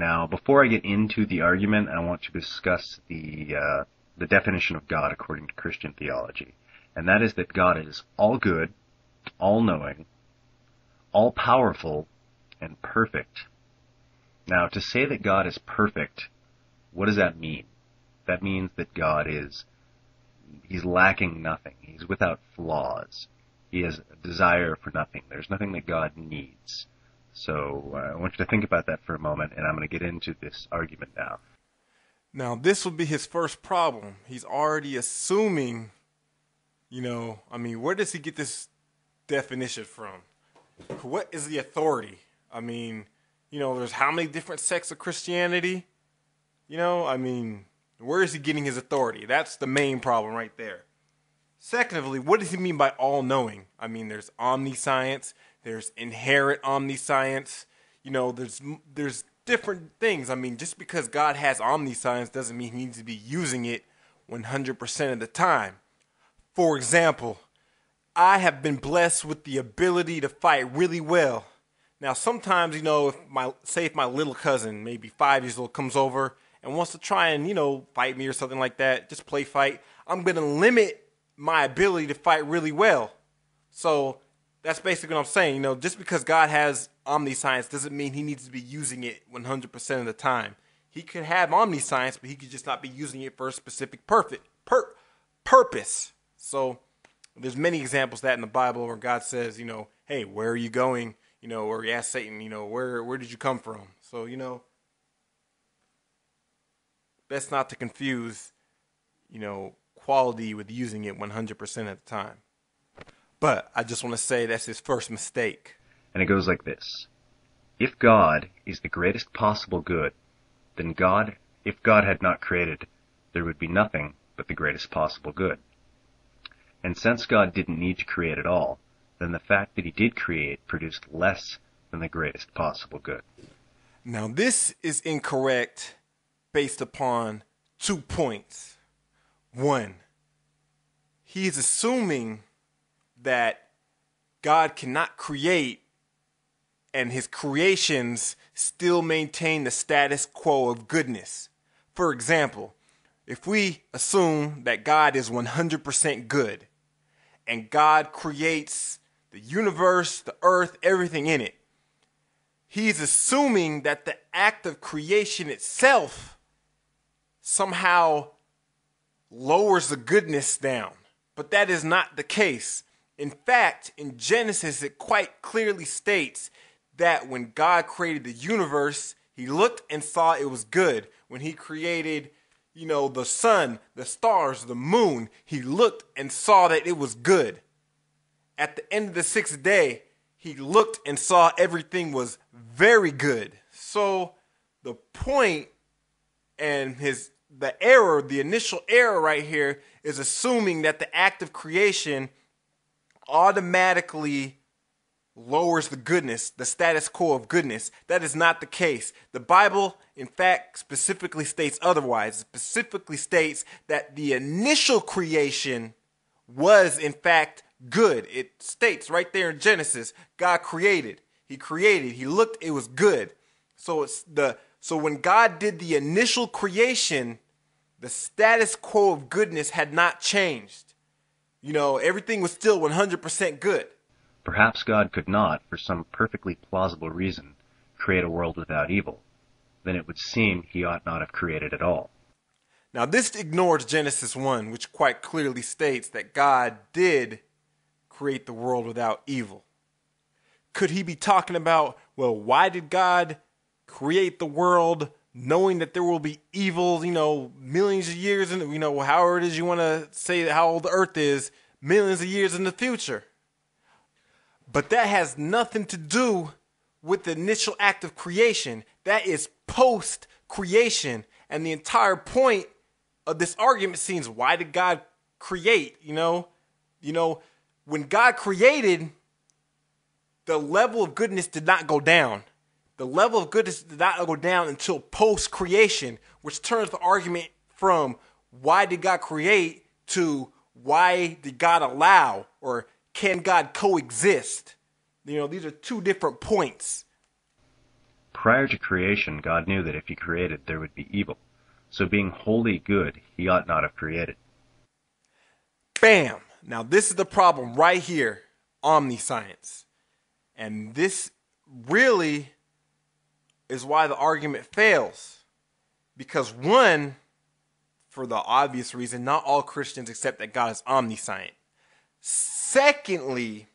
Now, before I get into the argument, I want to discuss the definition of God according to Christian theology. And that is that God is all good, all-knowing, all-powerful, and perfect. Now, to say that God is perfect, what does that mean? That means that God he's lacking nothing. He's without flaws. He has a desire for nothing. There's nothing that God needs. So I want you to think about that for a moment, and I'm going to get into this argument now. Now, this will be his first problem. He's already assuming, where does he get this definition from? What is the authority? There's how many different sects of Christianity? Where is he getting his authority? That's the main problem right there. Secondly, what does he mean by all-knowing? There's omniscience, there's inherent omniscience, there's different things. Just because God has omniscience doesn't mean he needs to be using it 100% of the time. For example, I have been blessed with the ability to fight really well. Now, sometimes, if my little cousin, maybe 5 years old, comes over and wants to try and, fight me or something like that, just play fight, I'm going to limit my ability to fight really well. So that's basically what I'm saying. Just because God has omniscience doesn't mean he needs to be using it 100% of the time. He could have omniscience, but he could just not be using it for a specific purpose. So there's many examples of that in the Bible where God says, hey, where are you going? Or he asks Satan, where did you come from? So, best not to confuse, quality with using it 100% of the time. But I just want to say that's his first mistake. And it goes like this. If God is the greatest possible good, then if God had not created, there would be nothing but the greatest possible good. And since God didn't need to create at all, then the fact that he did create produced less than the greatest possible good. Now, this is incorrect based upon 2 points. One, he is assuming that God cannot create and his creations still maintain the status quo of goodness. For example, if we assume that God is 100% good and God creates the universe, the earth, everything in it, he's assuming that the act of creation itself somehow lowers the goodness down. But that is not the case. In fact, in Genesis, it quite clearly states that when God created the universe, he looked and saw it was good. When he created, the sun, the stars, the moon, he looked and saw that it was good. At the end of the 6th day, he looked and saw everything was very good. So the point and the initial error right here is assuming that the act of creation automatically lowers the goodness, the status quo of goodness. That is not the case. The Bible, in fact, specifically states otherwise. It specifically states that the initial creation was, in fact, good. It states right there in Genesis, God created. He created. He looked, it was good. So when God did the initial creation, the status quo of goodness had not changed. Everything was still 100% good. Perhaps God could not, for some perfectly plausible reason, create a world without evil. Then it would seem he ought not have created at all. Now this ignores Genesis 1, which quite clearly states that God did create the world without evil. Could he be talking about, why did God create the world knowing that there will be evil, millions of years, and however it is you want to say how old the earth is, millions of years in the future? But that has nothing to do with the initial act of creation. That is post-creation. And the entire point of this argument seems, why did God create? When God created, the level of goodness did not go down. The level of goodness did not go down until post-creation, which turns the argument from why did God create to why did God allow, or can God coexist? These are two different points. Prior to creation, God knew that if he created, there would be evil. So being wholly good, he ought not have created. Bam! Now this is the problem right here, omniscience. And this really is why the argument fails. Because one, for the obvious reason, not all Christians accept that God is omniscient. Secondly,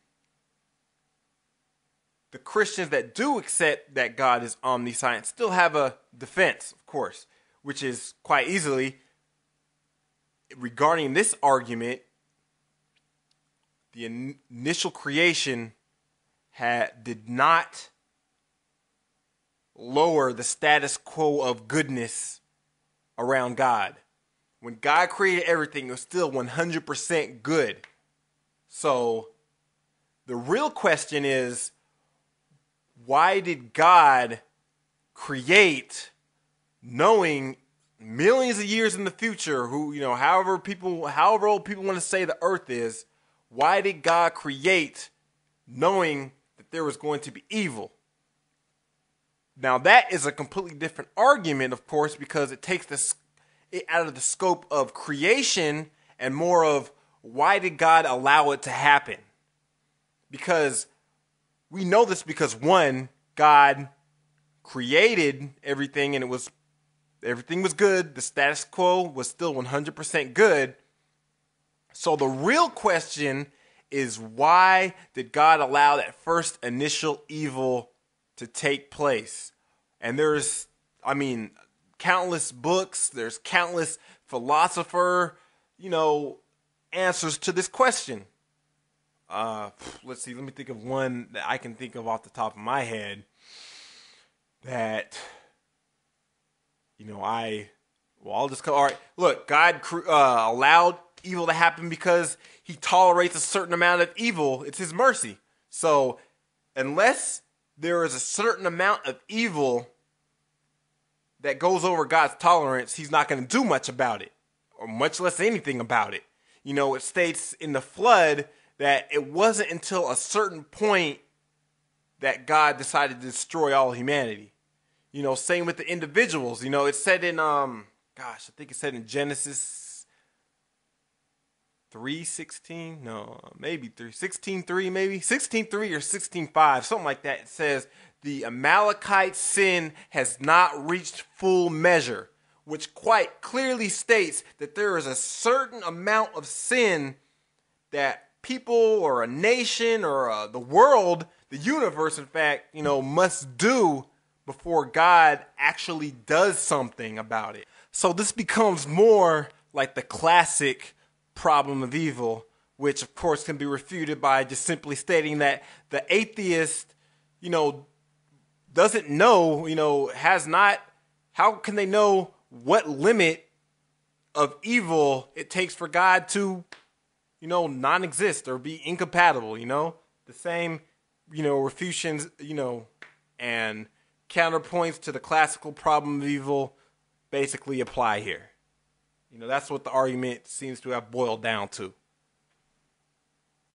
the Christians that do accept that God is omniscient still have a defense, of course, which is quite easily, regarding this argument, the initial creation did not lower the status quo of goodness around God. When God created everything, it was still 100% good. So the real question is, why did God create, knowing millions of years in the future, however old people want to say the earth is, why did God create knowing that there was going to be evil? Now that is a completely different argument, of course, because it takes it out of the scope of creation and more of why did God allow it to happen? Because we know this because one, God created everything and everything was good. The status quo was still 100% good. So the real question is, why did God allow that first initial evil to take place? And there's, countless books, there's countless philosopher, answers to this question. Let's see, let me think of one that I can think of off the top of my head that, I'll just go, all right, look, God allowed evil to happen because he tolerates a certain amount of evil. It's his mercy. So unless there is a certain amount of evil that goes over God's tolerance, he's not going to do much about it, or much less anything about it. It states in the flood that it wasn't until a certain point that God decided to destroy all humanity. Same with the individuals. It said in, I think it said in Genesis 3:16, no, maybe 16:3, maybe 16:3 or 16:5, something like that. It says the Amalekite sin has not reached full measure, which quite clearly states that there is a certain amount of sin that people or a nation or the world, the universe, in fact, must do before God actually does something about it. So this becomes more like the classic problem of evil, which of course can be refuted by just simply stating that the atheist, doesn't know, has not, how can they know what limit of evil it takes for God to, non-exist or be incompatible, the same, refutations, and counterpoints to the classical problem of evil basically apply here. That's what the argument seems to have boiled down to.